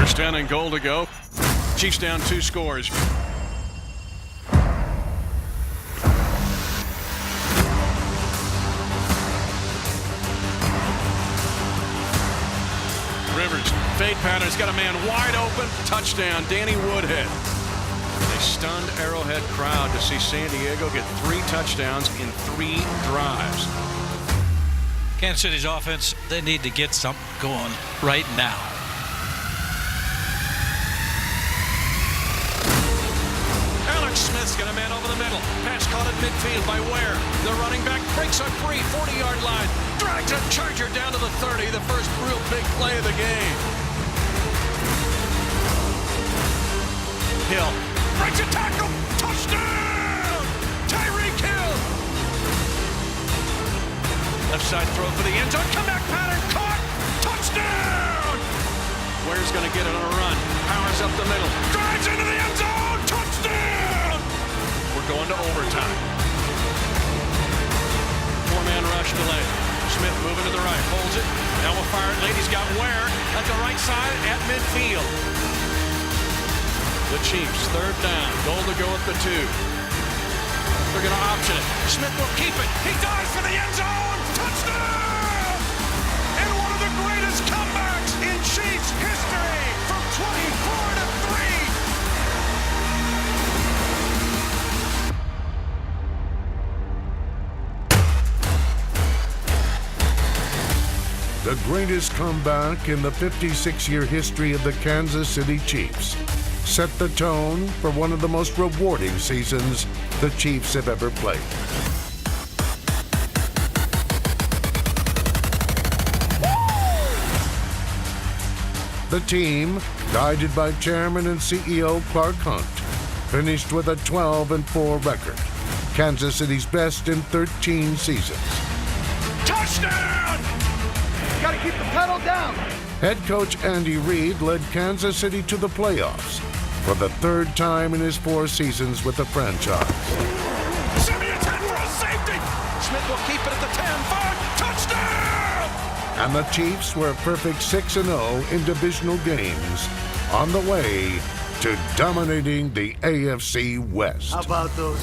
First down and goal to go. Chiefs down 2 scores. Rivers, fade pattern, has got a man wide open. Touchdown, Danny Woodhead. A stunned Arrowhead crowd to see San Diego get 3 touchdowns in 3 drives. Kansas City's offense, they need to get something going right now. Alex Smith's got a man over the middle. Pass caught at midfield by Ware. The running back breaks a free 40-yard line. Drags a Charger down to the 30. The first real big play of the game. Hill breaks a tackle. Touchdown! Tyreek Hill. Left side throw for the end zone. Comeback pattern. Caught. Touchdown! Ware's going to get it on a run. Powers up the middle. Drives into the end zone. Touchdown! We're going to overtime. 4-man rush delay. Smith moving to the right. Holds it. Now we'll fire it late. He's got Ware at the right side at midfield. The Chiefs, 3rd down. Goal to go at the 2. They're going to option it. Smith will keep it. He dives for the end zone. Touchdown! And one of the greatest comebacks in Chiefs history from 24 to 3. The greatest comeback in the 56-year history of the Kansas City Chiefs set the tone for one of the most rewarding seasons the Chiefs have ever played. The team, guided by Chairman and CEO Clark Hunt, finished with a 12-4 record, Kansas City's best in 13 seasons. Touchdown! Got to keep the pedal down. Head coach Andy Reid led Kansas City to the playoffs for the 3rd time in his 4 seasons with the franchise. Simeon's head for a safety. Smith will keep it at the 10. 5. Touchdown! And the Chiefs were a perfect 6-0 in divisional games on the way to dominating the AFC West. How about those?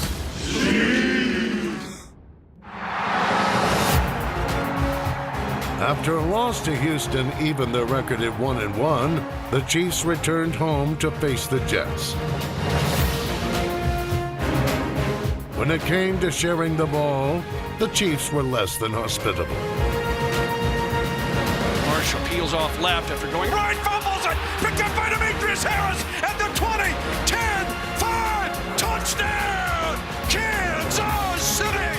After a loss to Houston evened their record at 1-1, the Chiefs returned home to face the Jets. When it came to sharing the ball, the Chiefs were less than hospitable. Marshall peels off left after going right, fumbles it, picked up by Demetrius Harris at the 20, 10, 5, touchdown, Kansas City!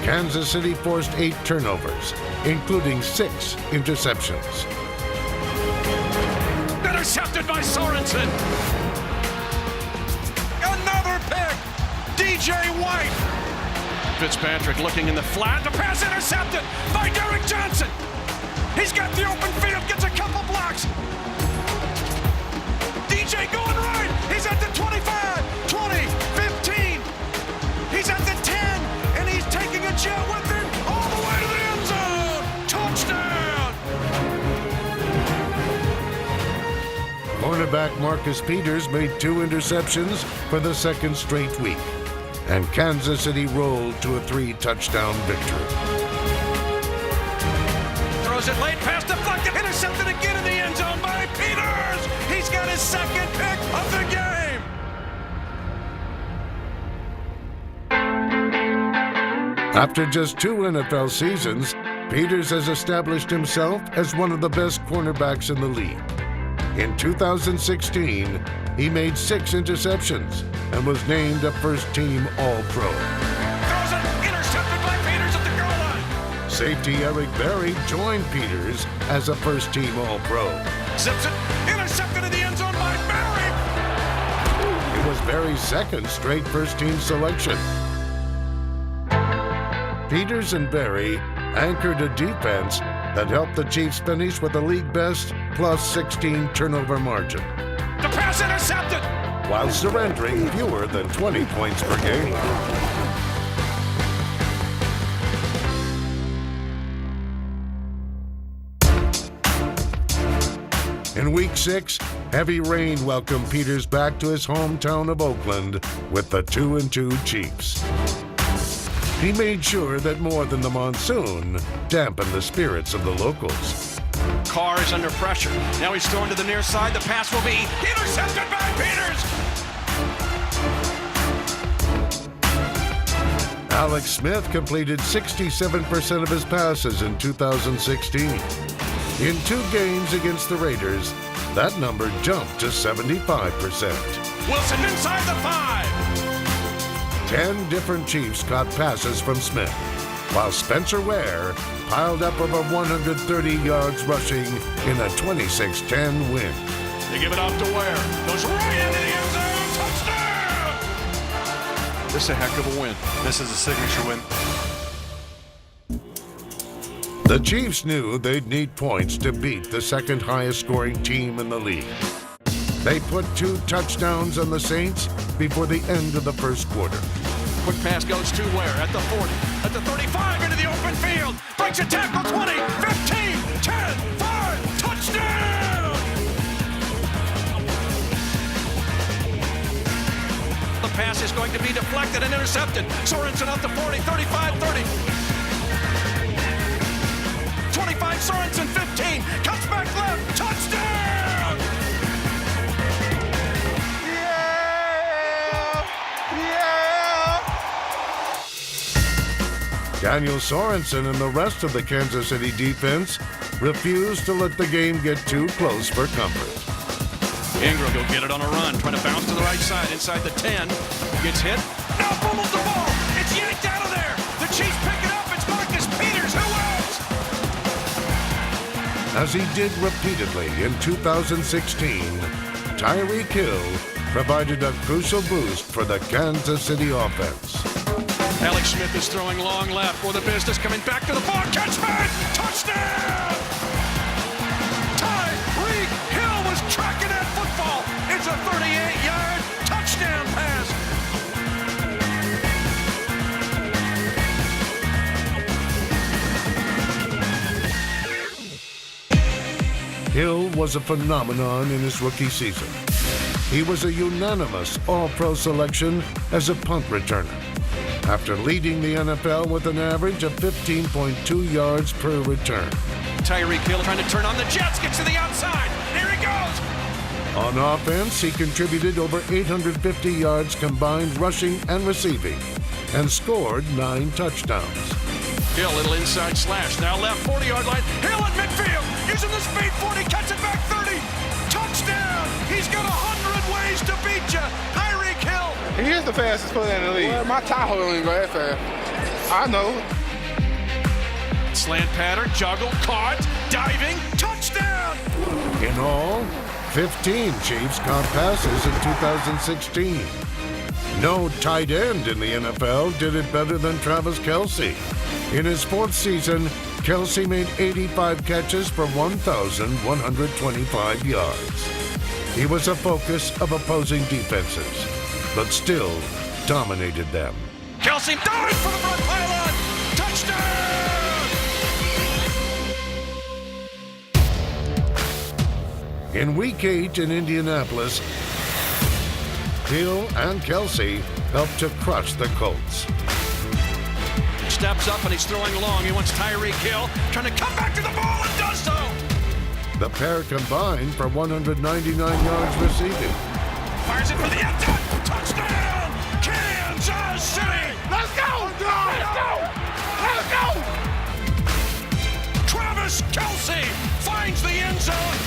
Kansas City forced 8 turnovers, including 6 interceptions. Intercepted by Sorensen. Another pick, DJ White. Fitzpatrick looking in the flat. The pass intercepted by Derrick Johnson. He's got the open field, gets a couple blocks. DJ going right. He's at the 25, 20, 15. He's at the 10, and he's taking a jet with him all the way to the end zone. Touchdown! Cornerback Marcus Peters made 2 interceptions for the 2nd straight week, and Kansas City rolled to a 3-touchdown victory. Throws it late, pass deflected, intercepted again in the end zone by Peters. He's got his 2nd pick of the game. After just 2 NFL seasons, Peters has established himself as one of the best cornerbacks in the league. In 2016, he made 6 interceptions and was named a first-team All-Pro. Throws it, intercepted by Peters at the goal line. Safety Eric Berry joined Peters as a first-team All-Pro. Zips it, intercepted in the end zone by Barry. It was Berry's 2nd straight first-team selection. Peters and Berry anchored a defense that helped the Chiefs finish with a league-best plus 16 turnover margin, The pass intercepted. while surrendering fewer than 20 points per game. In Week 6, heavy rain welcomed Peters back to his hometown of Oakland with the 2-2 Chiefs. He made sure that more than the monsoon dampened the spirits of the locals. Carr is under pressure. Now he's thrown to the near side. The pass will be intercepted by Peters. Alex Smith completed 67% of his passes in 2016. In 2 games against the Raiders, that number jumped to 75%. Wilson inside the 5. 10 different Chiefs caught passes from Smith, while Spencer Ware piled up over 130 yards rushing in a 26-10 win. They give it off to Ware. Goes right into the end zone. Touchdown! This is a heck of a win. This is a signature win. The Chiefs knew they'd need points to beat the second highest scoring team in the league. They put 2 touchdowns on the Saints before the end of the first quarter. Quick pass goes to Ware at the 40, at the 35, into the open field. Breaks a tackle, 20, 15, 10, 5, touchdown! The pass is going to be deflected and intercepted. Sorensen up the 40, 35, 30. 25, Sorensen, 15, cuts back left, touchdown! Daniel Sorensen and the rest of the Kansas City defense refused to let the game get too close for comfort. Ingram will get it on a run, trying to bounce to the right side, inside the 10. Gets hit. Now fumbles the ball. It's yanked out of there. The Chiefs pick it up. It's Marcus Peters. Who else? As he did repeatedly in 2016, Tyreek Hill provided a crucial boost for the Kansas City offense. Alex Smith is throwing long left for the business, coming back to the ball. Catch man! Touchdown! Tyreek Hill was tracking that football. It's a 38-yard touchdown pass. Hill was a phenomenon in his rookie season. He was a unanimous All-Pro selection as a punt returner, after leading the NFL with an average of 15.2 yards per return. Tyreek Hill trying to turn on the Jets, gets to the outside. There he goes. On offense, he contributed over 850 yards combined rushing and receiving, and scored 9 touchdowns. Hill, little inside slash, now left 40-yard line. Hill at midfield, using the speed 40, cuts it back 30. Touchdown! He's got 100 ways to beat you. Tyreek Hill. He is the fastest player in the league. Well, my Tahoe ain't go that fast. I know. Slant pattern, juggle, caught, diving, touchdown! In all, 15 Chiefs caught passes in 2016. No tight end in the NFL did it better than Travis Kelce. In his 4th season, Kelce made 85 catches for 1,125 yards. He was a focus of opposing defenses, but still dominated them. Kelce dives for the front pylon! Touchdown! In Week 8 in Indianapolis, Hill and Kelce helped to crush the Colts. Steps up and he's throwing long. He wants Tyreek Hill trying to come back to the ball and does so. The pair combined for 199 yards receiving. Fires it for the end zone. Touchdown! Kansas City! Let's go! Let's go! Let's go! Travis Kelce finds the end zone.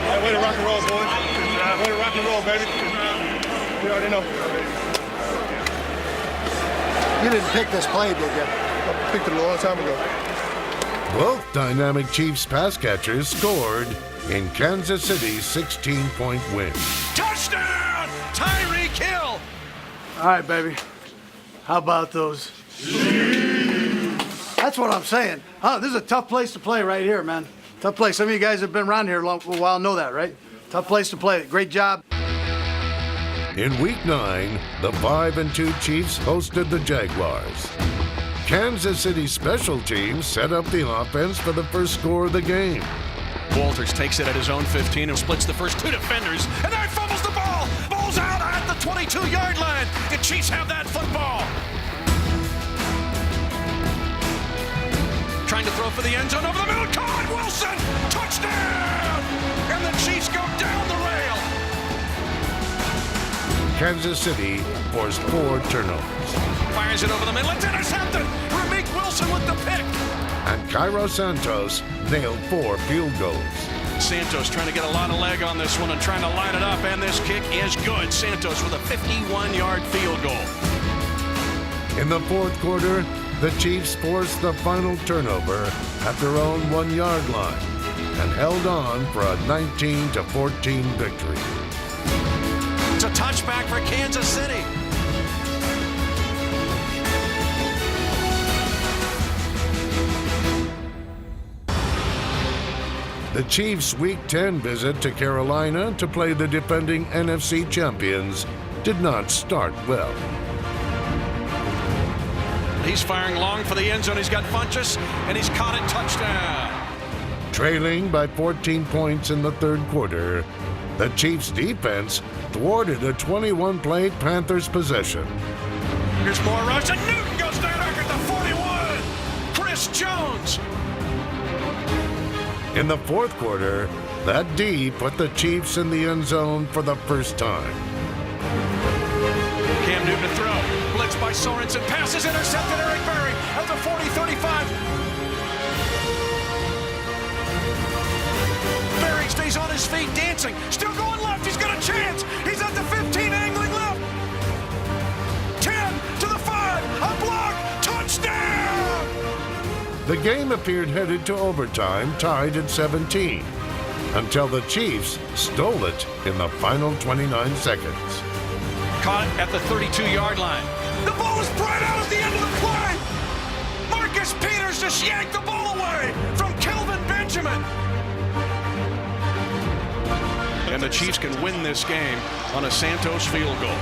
Hey, way to rock and roll, boys. Way to rock and roll, baby. You already know. You didn't pick this play, did you? I picked it a long time ago. Both dynamic Chiefs pass catchers scored in Kansas City's 16-point win. Touchdown! Tyreek Hill! All right, baby. How about those? That's what I'm saying. This is a tough place to play right here, man. Tough place. Some of you guys have been around here a while know that, right? Tough place to play. Great job. In Week 9, the 5-2 Chiefs hosted the Jaguars. Kansas City special teams set up the offense for the first score of the game. Walters takes it at his own 15 and splits the first two defenders, and then fumbles the ball. Ball's out at the 22-yard line. The Chiefs have that football. Trying to throw for the end zone over the middle. Caught Wilson. Touchdown. And the Chiefs go down the rail. Kansas City forced 4 turnovers. Fires it over the middle. It's intercepted. Ramik Wilson with the pick. And Cairo Santos nailed 4 field goals. Santos trying to get a lot of leg on this one and trying to line it up, and this kick is good. Santos with a 51-yard field goal. In the fourth quarter, the Chiefs forced the final turnover at their own 1-yard line and held on for a 19-14 victory. It's a touchback for Kansas City. The Chiefs' Week 10 visit to Carolina to play the defending NFC champions did not start well. He's firing long for the end zone. He's got Funchess, and he's caught it. Touchdown. Trailing by 14 points in the third quarter, the Chiefs' defense thwarted a 21-play Panthers possession. Here's more rush, and Newton goes down at the 41. Chris Jones. In the fourth quarter, that D put the Chiefs in the end zone for the first time. Cam Newton to throw. Blitz by Sorensen. Passes intercepted. Eric Berry at the 40-35. Berry stays on his feet, dancing. Still going left. He's got a chance. He's at the 15, angling left. 10 to the 5. A block. Touchdown. The game appeared headed to overtime, tied at 17, until the Chiefs stole it in the final 29 seconds. Caught at the 32-yard line. The ball was right out at the end of the play. Marcus Peters just yanked the ball away from Kelvin Benjamin. And the Chiefs can win this game on a Santos field goal.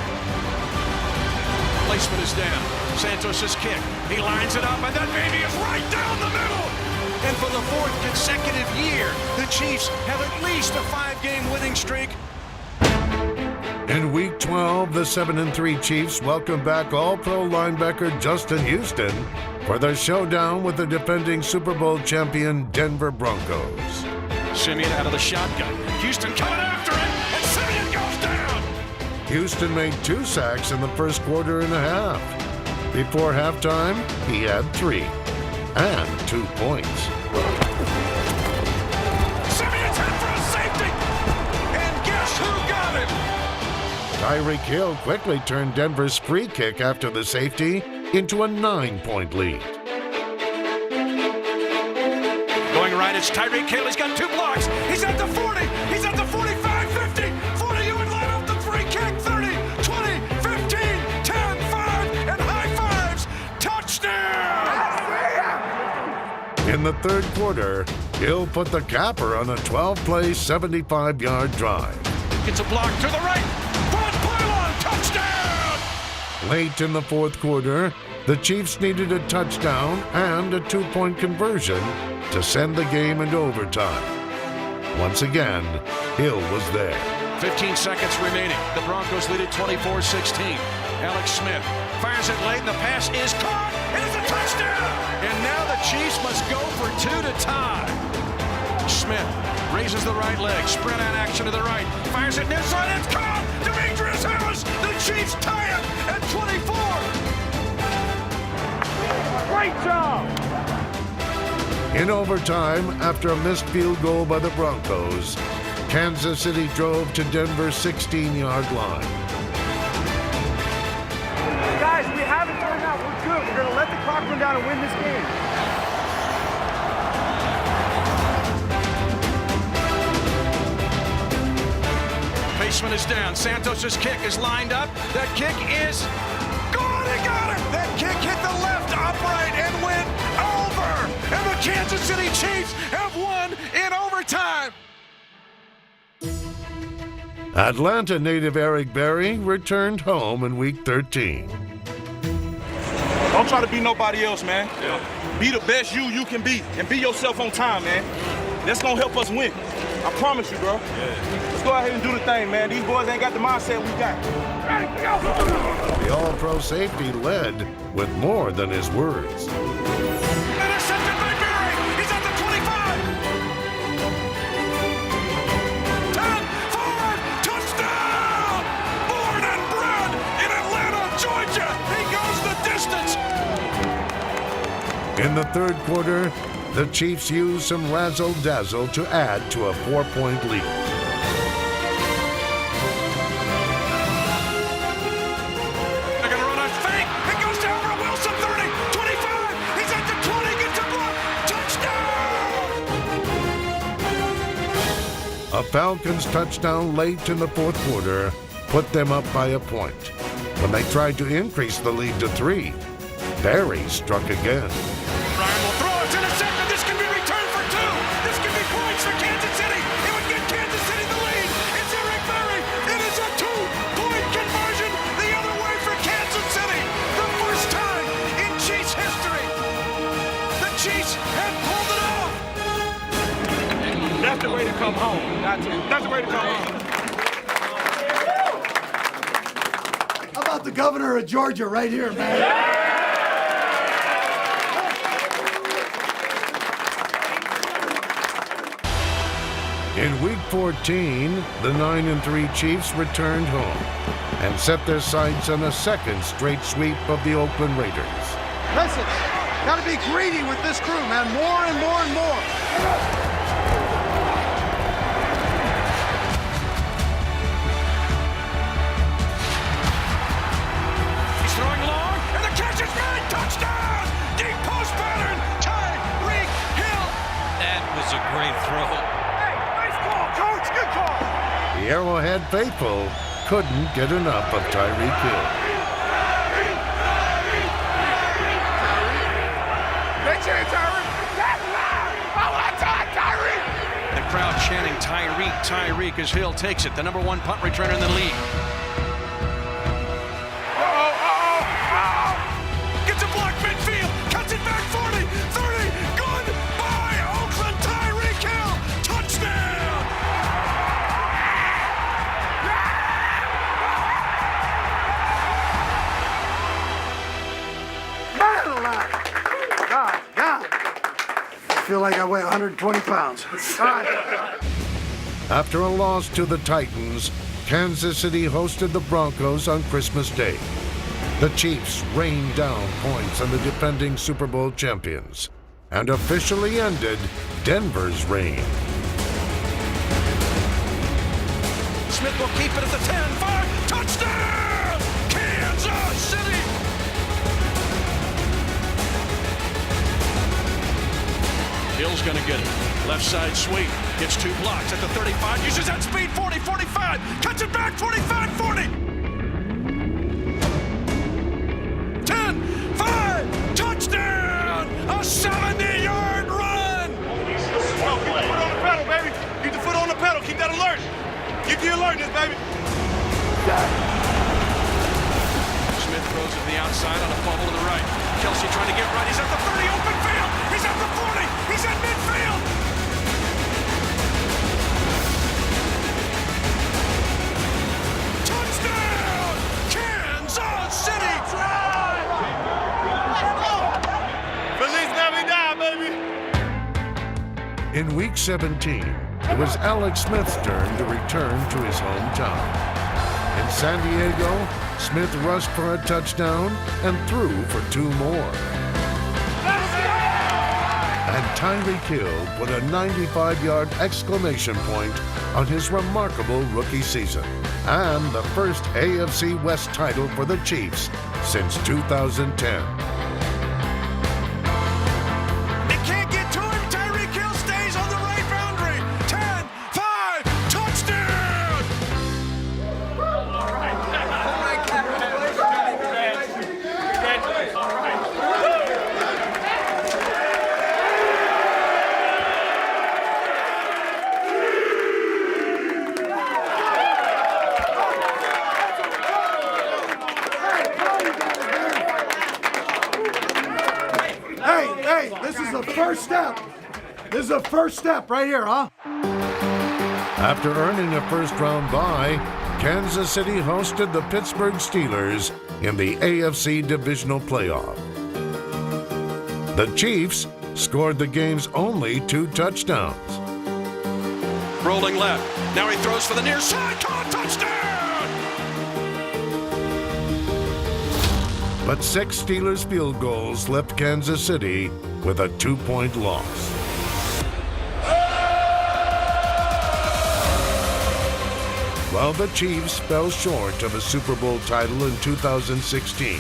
Placement is down. Santos' kick. He lines it up, and that baby is right down the middle. And for the 4th consecutive year, the Chiefs have at least a 5-game winning streak. In Week 12, the 7-3 Chiefs welcomed back All-Pro linebacker Justin Houston for their showdown with the defending Super Bowl champion Denver Broncos. Simeon out of the shotgun. Houston coming after it, and Simeon goes down. Houston made 2 sacks in the first quarter and a half. Before halftime, he had 3 and 2 points. Simeon's hit for a safety, and guess who got it? Tyreek Hill quickly turned Denver's free kick after the safety into a 9-point lead. Going right, it's Tyreek Hill. He's got 2 blocks. He's at the 40. He's at the 45, 50, 40. You would line up the free kick. 30, 20, 15, 10, 5, and high fives. Touchdown! In the third quarter, Hill put the capper on a 12-play, 75-yard drive. Gets a block to the right. Broad pylon. Touchdown! Late in the fourth quarter, the Chiefs needed a touchdown and a 2-point conversion to send the game into overtime. Once again, Hill was there. 15 seconds remaining. The Broncos lead at 24-16. Alex Smith fires it late, and the pass is caught. It is a touchdown! And now the Chiefs must go for 2 to tie. Smith raises the right leg. Sprint out action to the right. Fires it near side. It's caught! Demetrius Harris! The Chiefs tie it at 24! Great job! In overtime, after a missed field goal by the Broncos, Kansas City drove to Denver's 16-yard line. Guys, we have it turned out. We're good. We're going to let the clock run down and win this game. Baseman is down. Santos' kick is lined up. That kick is gone. He got it. That kick hit the left upright and went over. And the Kansas City Chiefs have won in overtime. Atlanta native Eric Berry returned home in Week 13. Don't try to be nobody else, man. Yeah. Be the best you can be, and be yourself on time, man. That's gonna help us win. I promise you, bro. Yeah. Let's go ahead and do the thing, man. These boys ain't got the mindset we got. The All-Pro safety led with more than his words. Intercepted by Berry. He's at the 25. 10, forward, touchdown! Born and bred in Atlanta, Georgia. He goes the distance. In the third quarter, the Chiefs used some razzle-dazzle to add to a 4-point lead. They're going to run a fake. It goes to Albert Wilson, 30, 25. He's at the 20, gets a block. Touchdown! A Falcons touchdown late in the fourth quarter put them up by a point. When they tried to increase the lead to 3, Barry struck again. Ryan will throw. It's intercepted. This can be returned for 2. This can be points for Kansas City. It would get Kansas City the lead. It's Eric Berry. It is a 2-point conversion the other way for Kansas City. The first time in Chiefs history. The Chiefs have pulled it off. That's the way to come home. That's the way to come home. How about the governor of Georgia right here, man? In Week 14, the 9-3 Chiefs returned home and set their sights on a second straight sweep of the Oakland Raiders. Listen, gotta be greedy with this crew, man. More and more and more. He's throwing long, and the catch is made. Touchdown! Deep post pattern. Tyreek Hill. That was a great throw. Coach, good call. The Arrowhead faithful couldn't get enough of Tyreek Hill. They change Tyreek. The crowd chanting Tyreek, Tyreek as Hill takes it. The number 1 punt returner in the league. Gets a block midfield. Cuts it back 40, 30. Goodbye, Oakland. Tyreek Hill. Touchdown. God. I feel like I weigh 120 pounds. After a loss to the Titans, Kansas City hosted the Broncos on Christmas Day. The Chiefs rained down points on the defending Super Bowl champions and officially ended Denver's reign. Smith will keep it at the 10, 5, touchdown! Kansas City! Hill's gonna get it. Left side sweep. Gets 2 blocks at the 35. Uses that speed. 40, 45. Cuts it back. 45, 40. 10, 5. Touchdown! A 70-yard run! Foot on the pedal, baby. Keep the foot on the pedal. Keep that alert. Keep the alertness, baby. Smith throws it to the outside on a fumble to the right. Kelsey trying to get right. He's at the 30. Open field. He's at the 40. He's at midfield. Touchdown! Kansas City! Feliz Navidad, baby. In Week 17, it was Alex Smith's turn to return to his hometown. In San Diego, Smith rushed for a touchdown and threw for 2 more. And Tyreek Hill put a 95-yard exclamation point on his remarkable rookie season and the first AFC West title for the Chiefs since 2010. They can't get to him. Tyreek Hill stays on the right boundary. 10, 5, touchdown! Hey, this is the first step. This is a first step right here, huh? After earning a first-round bye, Kansas City hosted the Pittsburgh Steelers in the AFC Divisional Playoff. The Chiefs scored the game's only 2 touchdowns. Rolling left. Now he throws for the near side. Caught, touchdown! But 6 Steelers field goals left Kansas City with a 2-point loss. While the Chiefs fell short of a Super Bowl title in 2016,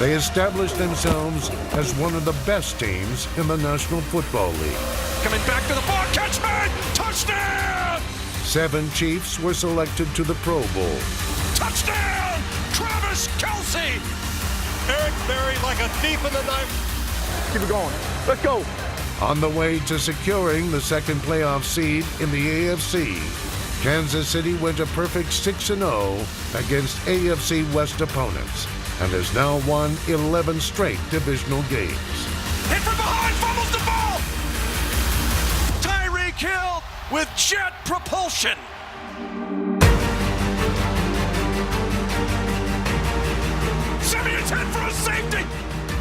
they established themselves as one of the best teams in the National Football League. Coming back to the ball, catch man! Touchdown! 7 Chiefs were selected to the Pro Bowl. Touchdown! Travis Kelce! Eric Berry like a thief in the night. Keep it going. Let's go. On the way to securing the second playoff seed in the AFC, Kansas City went a perfect 6-0 against AFC West opponents and has now won 11 straight divisional games. Hit from behind, fumbles the ball! Tyreek Hill with jet propulsion! Simeon's hit for a safety!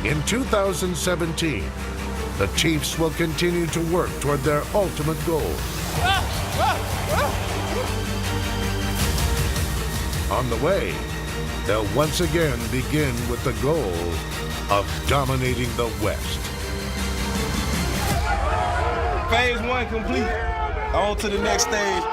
In 2017, the Chiefs will continue to work toward their ultimate goal. On the way, they'll once again begin with the goal of dominating the West. Phase 1 complete. On to the next stage.